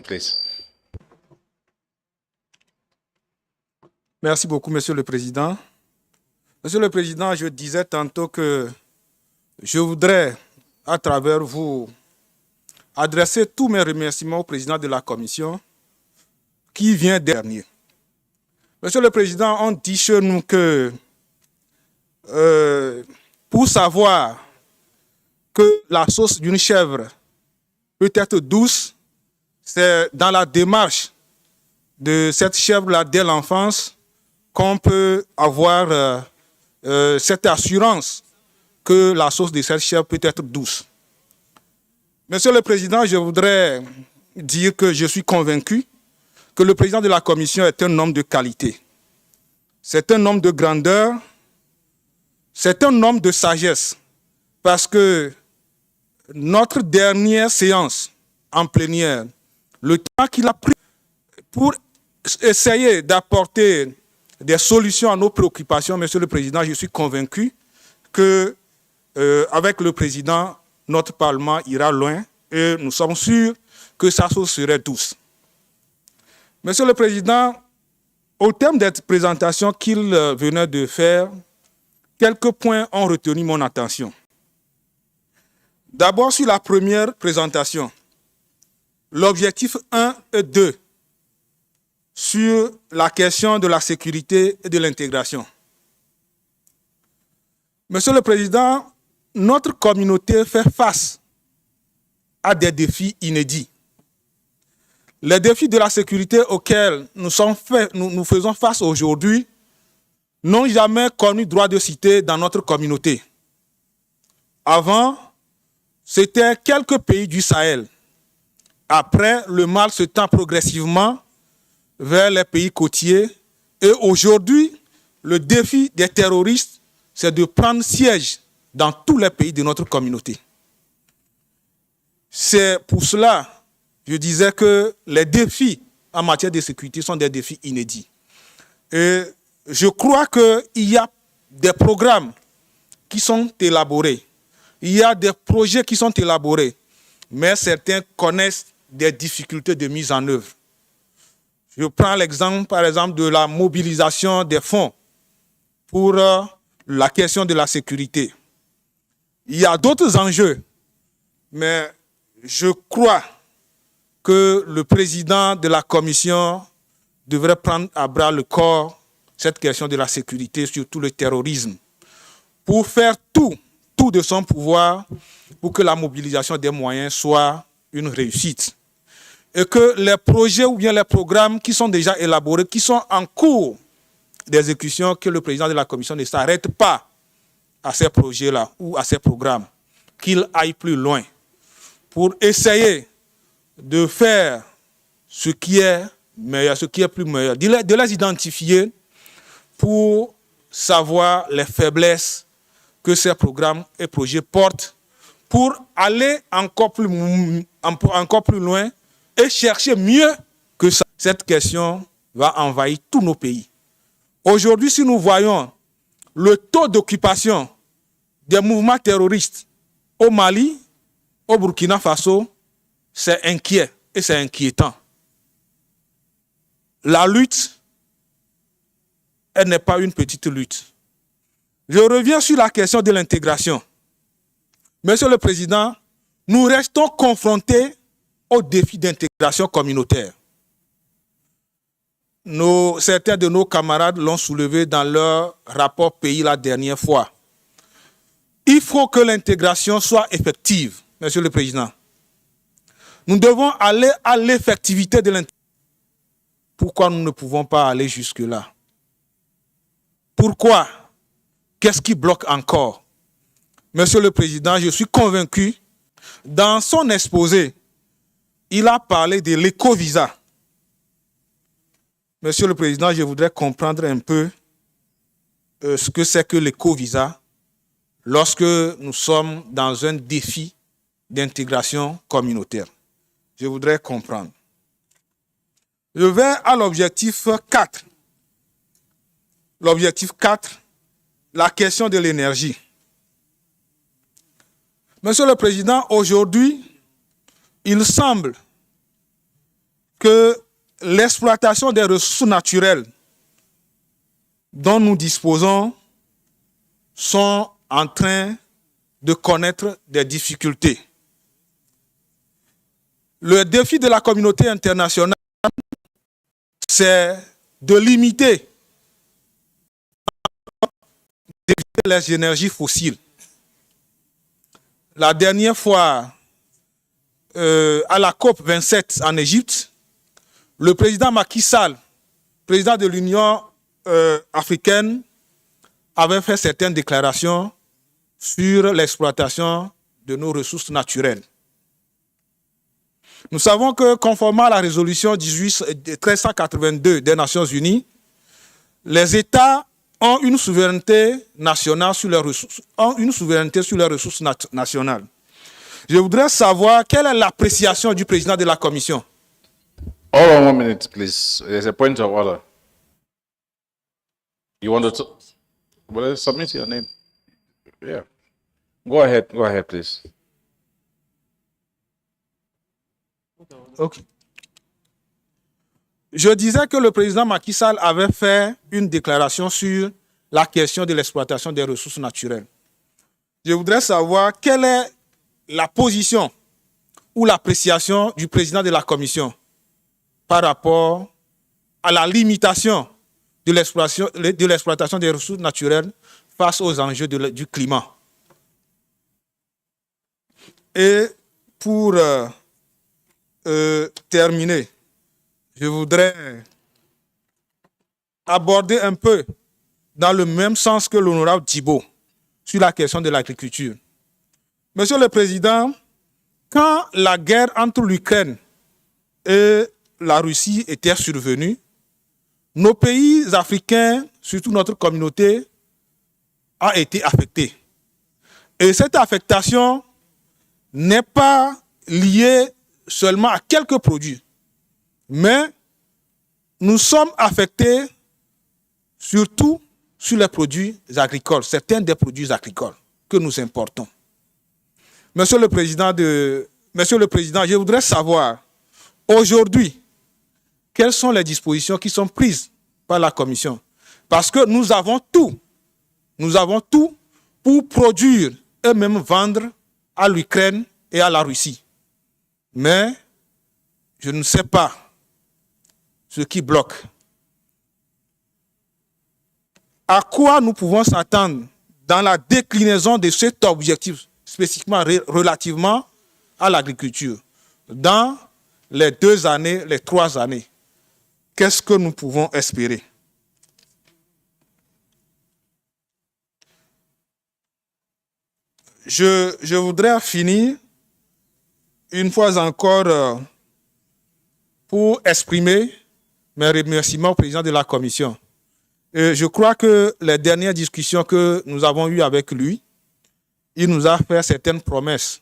Please. Merci beaucoup, Monsieur le Président. Monsieur le Président, je disais tantôt que je voudrais, à travers vous, adresser tous mes remerciements au Président de la Commission qui vient dernier. Monsieur le Président, on dit chez nous que pour savoir que la sauce d'une chèvre peut être douce, c'est dans la démarche de cette chèvre-là dès l'enfance qu'on peut avoir cette assurance que la sauce de cette chèvre peut être douce. Monsieur le Président, je voudrais dire que je suis convaincu que le Président de la Commission est un homme de qualité. C'est un homme de grandeur, c'est un homme de sagesse, parce que notre dernière séance en plénière, le temps qu'il a pris pour essayer d'apporter des solutions à nos préoccupations, Monsieur le Président, je suis convaincu que avec le Président, notre Parlement ira loin et nous sommes sûrs que sa sauce serait douce. Monsieur le Président, au terme de cette présentation qu'il venait de faire, quelques points ont retenu mon attention. D'abord, sur la première présentation, l'objectif 1 et 2, sur la question de la sécurité et de l'intégration. Monsieur le Président, notre communauté fait face à des défis inédits. Les défis de la sécurité auxquels nous faisons face aujourd'hui n'ont jamais connu droit de cité dans notre communauté. Avant, c'était quelques pays du Sahel. Après, le mal se tend progressivement vers les pays côtiers. Et aujourd'hui, le défi des terroristes, c'est de prendre siège dans tous les pays de notre communauté. C'est pour cela, je disais que les défis en matière de sécurité sont des défis inédits. Et je crois qu'il y a des programmes qui sont élaborés. Il y a des projets qui sont élaborés. Mais certains connaissent des difficultés de mise en œuvre. Je prends l'exemple, par exemple, de la mobilisation des fonds pour la question de la sécurité. Il y a d'autres enjeux, mais je crois que le président de la Commission devrait prendre à bras le corps cette question de la sécurité, surtout le terrorisme, pour faire tout de son pouvoir pour que la mobilisation des moyens soit une réussite. Et que les projets ou bien les programmes qui sont déjà élaborés, qui sont en cours d'exécution, que le président de la Commission ne s'arrête pas à ces projets-là ou à ces programmes, qu'il aille plus loin pour essayer de faire ce qui est meilleur, ce qui est plus meilleur, de les identifier pour savoir les faiblesses que ces programmes et projets portent, pour aller encore plus loin et chercher mieux que ça. Cette question va envahir tous nos pays. Aujourd'hui, si nous voyons le taux d'occupation des mouvements terroristes au Mali, au Burkina Faso, c'est inquiet et c'est inquiétant. La lutte, elle n'est pas une petite lutte. Je reviens sur la question de l'intégration. Monsieur le Président, nous restons confrontés au défi d'intégration communautaire. Certains de nos camarades l'ont soulevé dans leur rapport pays la dernière fois. Il faut que l'intégration soit effective, Monsieur le Président. Nous devons aller à l'effectivité de l'intégration. Pourquoi nous ne pouvons pas aller jusque-là? Pourquoi? Qu'est-ce qui bloque encore? Monsieur le Président, je suis convaincu, dans son exposé, il a parlé de l'éco-visa. Monsieur le Président, je voudrais comprendre un peu ce que c'est que l'éco-visa lorsque nous sommes dans un défi d'intégration communautaire. Je voudrais comprendre. Je vais à l'objectif 4. L'objectif 4, la question de l'énergie. Monsieur le Président, aujourd'hui, il semble que l'exploitation des ressources naturelles dont nous disposons sont en train de connaître des difficultés. Le défi de la communauté internationale, c'est de limiter les énergies fossiles. La dernière fois, à la COP 27 en Égypte, le président Macky Sall, président de l'Union africaine, avait fait certaines déclarations sur l'exploitation de nos ressources naturelles. Nous savons que, conformément à la résolution 1382 des Nations Unies, les États ont une souveraineté nationale sur leurs ressources, nationales. Je voudrais savoir quelle est l'appréciation du président de la Commission. Hold on 1 minute, please. There's a point of order. You want to well, submit your name. Yeah. Go ahead, please. Okay. Je disais que le président Macky Sall avait fait une déclaration sur la question de l'exploitation des ressources naturelles. Je voudrais savoir quelle est la position ou l'appréciation du président de la Commission par rapport à la limitation de l'exploitation des ressources naturelles face aux enjeux du climat. Et pour terminer, je voudrais aborder un peu dans le même sens que l'honorable Thibault sur la question de l'agriculture. Monsieur le Président, quand la guerre entre l'Ukraine et la Russie était survenue, nos pays africains, surtout notre communauté, a été affectée. Et cette affectation n'est pas liée seulement à quelques produits, mais nous sommes affectés surtout sur les produits agricoles, certains des produits agricoles que nous importons. Monsieur le Président, je voudrais savoir aujourd'hui quelles sont les dispositions qui sont prises par la Commission. Parce que nous avons tout pour produire et même vendre à l'Ukraine et à la Russie. Mais je ne sais pas ce qui bloque. À quoi nous pouvons s'attendre dans la déclinaison de cet objectif, spécifiquement relativement à l'agriculture, dans les 2 années, les 3 années? Qu'est-ce que nous pouvons espérer? Je voudrais finir une fois encore pour exprimer mes remerciements au président de la Commission. Et je crois que les dernières discussions que nous avons eues avec lui, il nous a fait certaines promesses.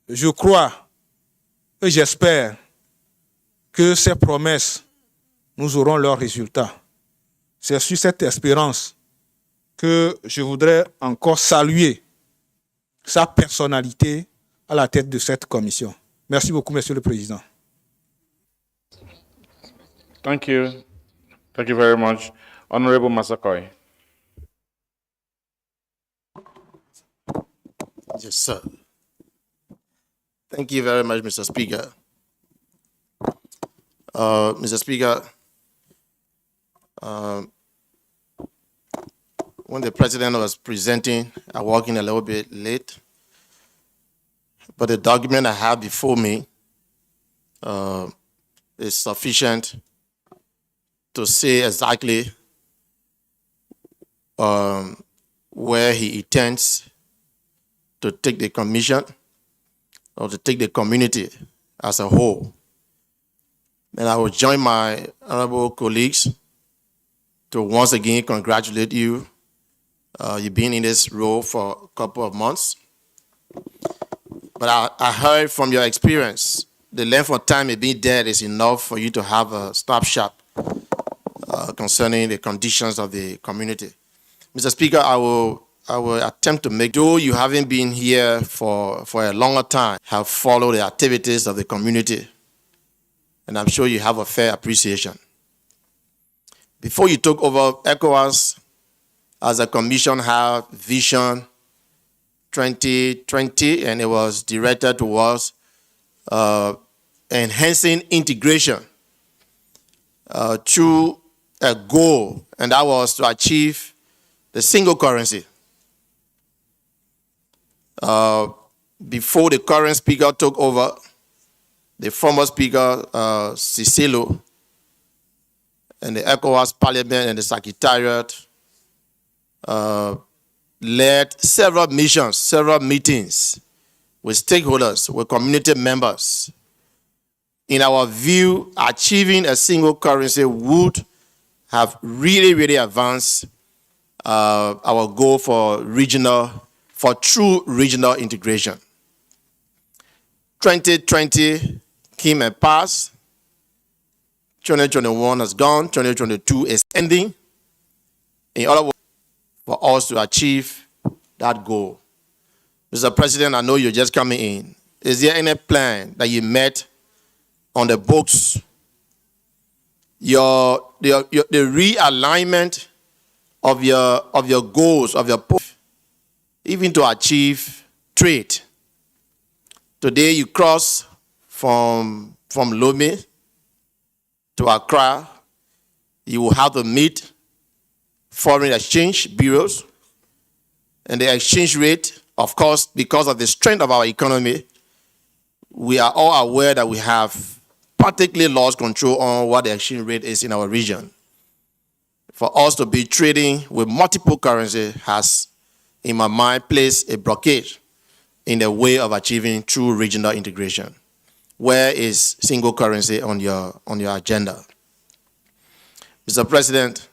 Je crois et j'espère que ces promesses, nous aurons leurs résultats. C'est sur cette espérance que je voudrais encore saluer sa personnalité à la tête de cette commission. Merci beaucoup, Monsieur le Président. Thank you. Thank you very much. Honorable Massakoy. Yes, sir. Thank you very much, Mr. Speaker. Mr. Speaker, when the President was presenting, I walked in a little bit late, but the document I have before me is sufficient to say exactly where he intends to take the commission or to take the community as a whole. And I will join my honorable colleagues to once again congratulate you. You've been in this role for a couple of months. But I heard from your experience, the length of time you've been there is enough for you to have a snapshot concerning the conditions of the community. Mr. Speaker, I will attempt to make, though you haven't been here for a longer time, have followed the activities of the community. and I'm sure you have a fair appreciation. Before you took over, ECOWAS as a commission had Vision 2020, and it was directed towards enhancing integration through a goal, and that was to achieve the single currency. Before the current speaker took over, the former speaker, Cicelo, and the ECOWAS Parliament and the Secretariat led several missions, several meetings with stakeholders, with community members. In our view, achieving a single currency would have really advanced our goal for true regional integration. 2020 came and passed. 2021 has gone. 2022 is ending. In other words, for us to achieve that goal. Mr. President, I know you're just coming in. Is there any plan that you met on the books? The realignment of your goals, of your even to achieve trade. Today you cross from Lomé to Accra. You will have to meet foreign exchange bureaus, and the exchange rate, of course, because of the strength of our economy, we are all aware that we have practically lost control on what the exchange rate is in our region. For us to be trading with multiple currencies has, in my mind, placed a blockade in the way of achieving true regional integration. Where is single currency on your agenda? Mr. President,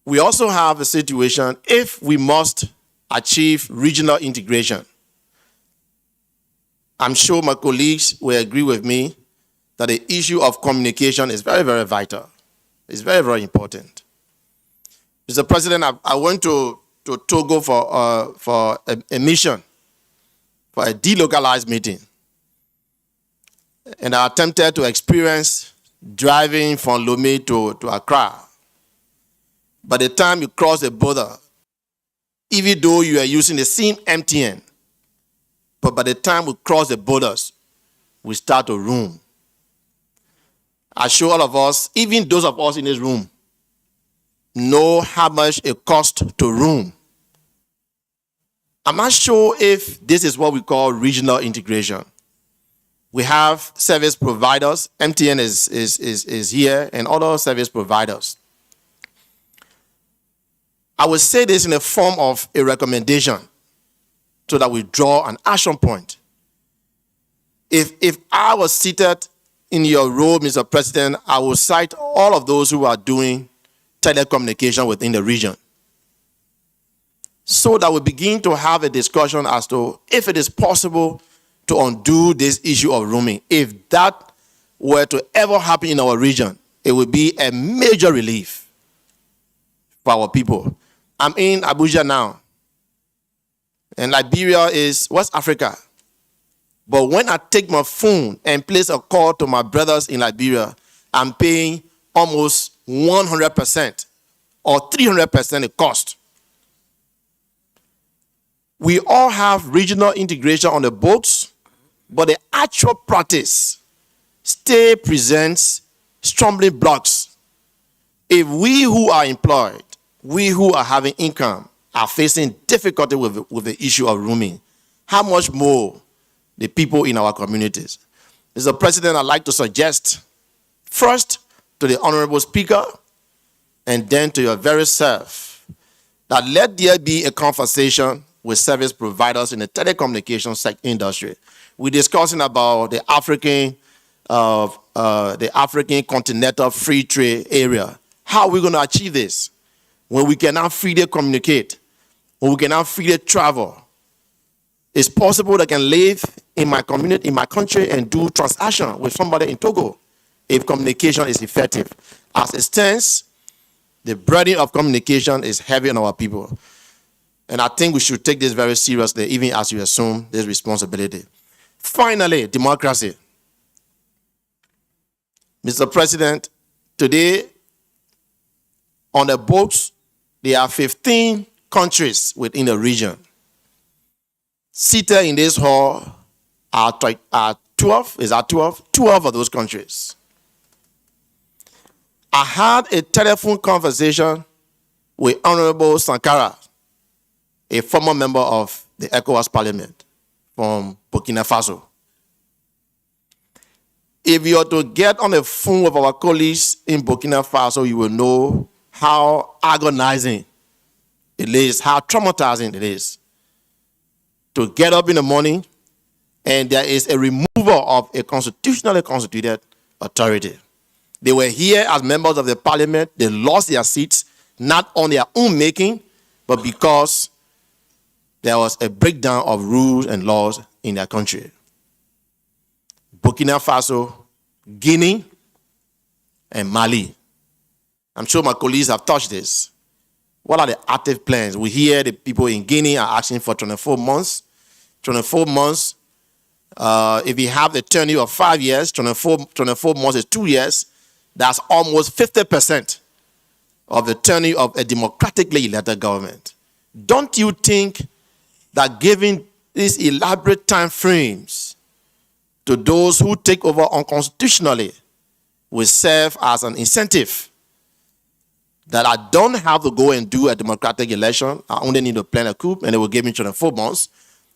we also have a situation, if we must achieve regional integration, I'm sure my colleagues will agree with me that the issue of communication is very vital. It's very important. Mr. President, I went to Togo for a mission, for a delocalized meeting. And I attempted to experience driving from Lomé to Accra. By the time you cross the border, even though you are using the same MTN, but by the time we cross the borders, we start to roam. I assure all of us, even those of us in this room, know how much it costs to roam. I'm not sure if this is what we call regional integration. We have service providers. MTN is here, and other service providers. I will say this in the form of a recommendation so that we draw an action point. If I was seated in your role, Mr. President, I will cite all of those who are doing telecommunication within the region, so that we begin to have a discussion as to if it is possible to undo this issue of roaming. If that were to ever happen in our region, it would be a major relief for our people. I'm in Abuja now, and Liberia is West Africa. But when I take my phone and place a call to my brothers in Liberia, I'm paying almost 100% or 300% the cost. We all have regional integration on the books, but the actual practice still presents stumbling blocks. If we who are employed, we who are having income, are facing difficulty with the issue of roaming, how much more the people in our communities? Mr. President, I'd like to suggest first to the Honorable Speaker and then to your very self that let there be a conversation with service providers in the telecommunications industry. We're discussing about the African continental free trade area. How are we going to achieve this when we cannot freely communicate, when we cannot freely travel? It's possible that I can live in my community, in my country, and do transaction with somebody in Togo if communication is effective. As it stands, the burden of communication is heavy on our people. And I think we should take this very seriously, even as you assume this responsibility. Finally, democracy. Mr. President, today on the books, there are 15 countries within the region. Seated in this hall are 12, is that 12? 12 of those countries. I had a telephone conversation with Honorable Sankara, a former member of the ECOWAS Parliament from Burkina Faso. If you are to get on the phone with our colleagues in Burkina Faso, you will know how agonizing it is, how traumatizing it is to get up in the morning and there is a removal of a constitutionally constituted authority. They were here as members of the parliament. They lost their seats, not on their own making, but because there was a breakdown of rules and laws in their country. Burkina Faso, Guinea, and Mali. I'm sure my colleagues have touched this. What are the active plans? We hear the people in Guinea are asking for 24 months. 24 months, if you have the tenure of 5 years, 24 months is 2 years. That's almost 50% of the tenure of a democratically elected government. Don't you think that giving these elaborate time frames to those who take over unconstitutionally will serve as an incentive that I don't have to go and do a democratic election? I only need to plan a coup and they will give me 24 months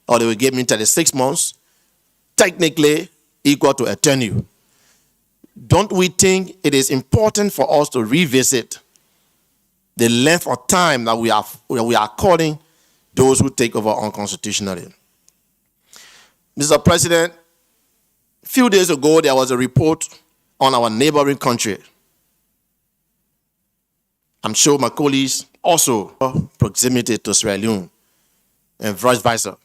or they will give me 36 months, technically equal to a tenure. Don't we think it is important for us to revisit the length of time that we are calling those who take over unconstitutionally? Mr. President, a few days ago, there was a report on our neighboring country. I'm sure my colleagues also proximity to Sierra Leone and vice versa.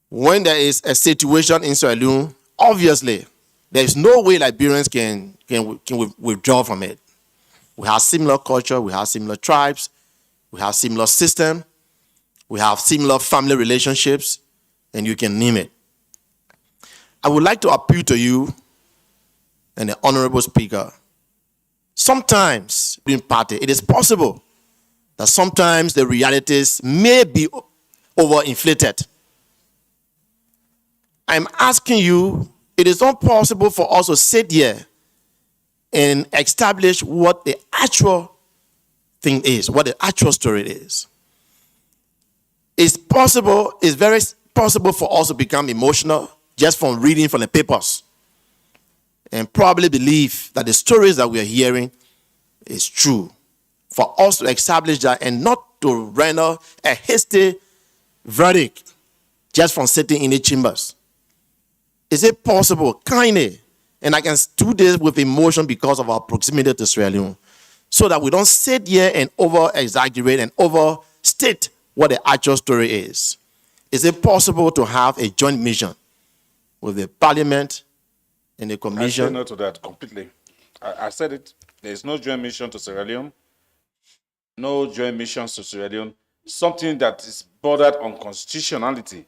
When there is a situation in Sierra Leone, obviously, there is no way Liberians can withdraw from it. We have similar culture, we have similar tribes, we have similar system, we have similar family relationships, and you can name it. I would like to appeal to you and the Honorable Speaker. Sometimes, in party, it is possible that sometimes the realities may be overinflated. I'm asking you, it is not possible for us to sit here and establish what the actual thing is, what the actual story is. It's possible, it's very possible for us to become emotional just from reading from the papers and probably believe that the stories that we are hearing is true. For us to establish that and not to render a hasty verdict just from sitting in the chambers. Is it possible, kindly, and I can do this with emotion because of our proximity to Sierra Leone, so that we don't sit here and over-exaggerate and overstate what the actual story is? Is it possible to have a joint mission with the Parliament and the Commission? I say no to that completely. I said it. There is no joint mission to Sierra Leone. No joint missions to Sierra Leone. Something that is bordered on constitutionality.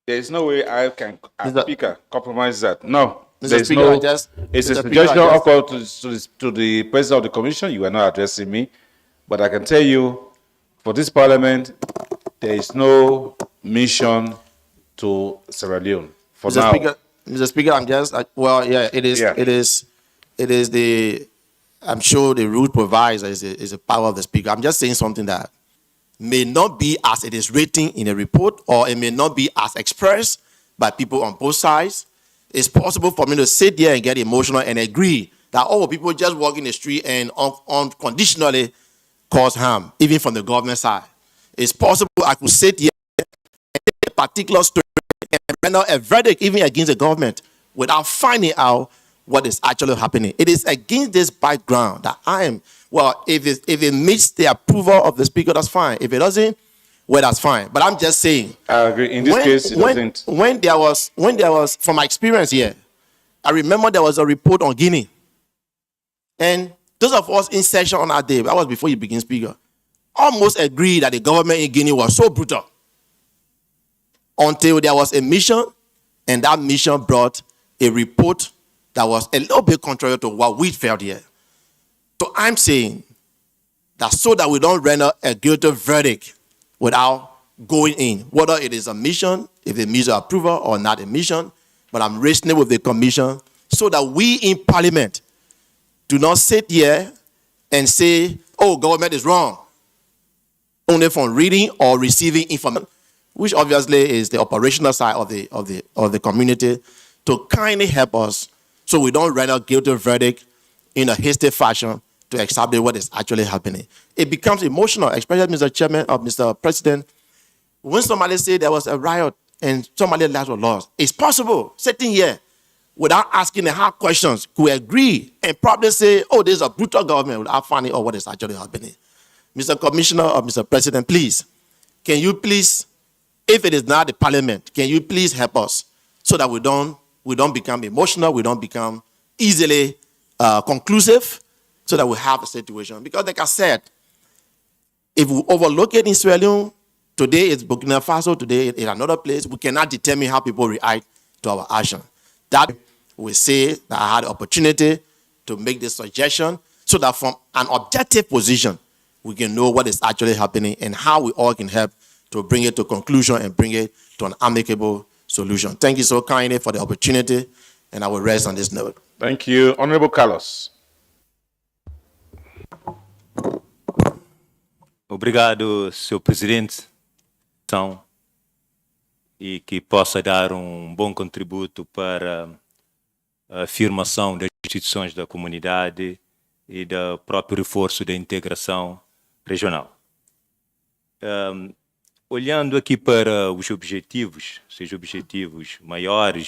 There is no way I can, as Speaker, compromise that. No. There's Speaker, no. It's a suggestion to the President of the Commission. You are not addressing me. But I can tell you, for this Parliament, there is no mission to Sierra Leone. For Mr. now. Speaker, Mr. Speaker, I'm just, well, yeah, it is, Yeah. it is the, I'm sure the rule provides is a power of the Speaker. I'm just saying something that may not be as it is written in a report, or it may not be as expressed by people on both sides. It's possible for me to sit there and get emotional and agree that, oh, people just walk in the street and unconditionally cause harm, even from the government side. It's possible I could sit here and get a particular story and render a verdict even against the government without finding out what is actually happening. It is against this background that I am, well, if it meets the approval of the Speaker, that's fine. If it doesn't, well, that's fine. But I'm just saying. I agree. In this case, it doesn't. When there was, from my experience here, I remember there was a report on Guinea. And those of us in session on that day, that was before you begin, Speaker, almost agreed that the government in Guinea was so brutal. Until there was a mission, and that mission brought a report that was a little bit contrary to what we felt here. So I'm saying that so that we don't render a guilty verdict without going in, whether it is a mission, if it meets approval or not a mission, but I'm reasoning with the commission so that we in Parliament do not sit here and say, oh, government is wrong, only from reading or receiving information, which obviously is the operational side of the community, to kindly help us so we don't render guilty verdict in a hasty fashion to establish what is actually happening. It becomes emotional, especially Mr. Chairman or Mr. President, when somebody say there was a riot and somebody's lives were lost. It's possible, sitting here, without asking the hard questions, could agree and probably say, oh, this is a brutal government without finding out what is actually happening. Mr. Commissioner or Mr. President, please, can you please, if it is not the Parliament, can you please help us so that we don't become emotional, we don't become easily conclusive, so that we have a situation. Because like I said, if we overlook it in Sierra Leone, today it's Burkina Faso, today in another place, we cannot determine how people react to our action. That we say that I had the opportunity to make this suggestion so that from an objective position, we can know what is actually happening and how we all can help to bring it to conclusion and bring it to an amicable solution. Thank you so kindly for the opportunity, and I will rest on this note. Thank you. Honorable Carlos. Obrigado, Sr. Presidente, e que possa dar bom contributo para a afirmação das instituições da comunidade e do próprio reforço da integração regional. Olhando aqui para os objetivos, seja objetivos maiores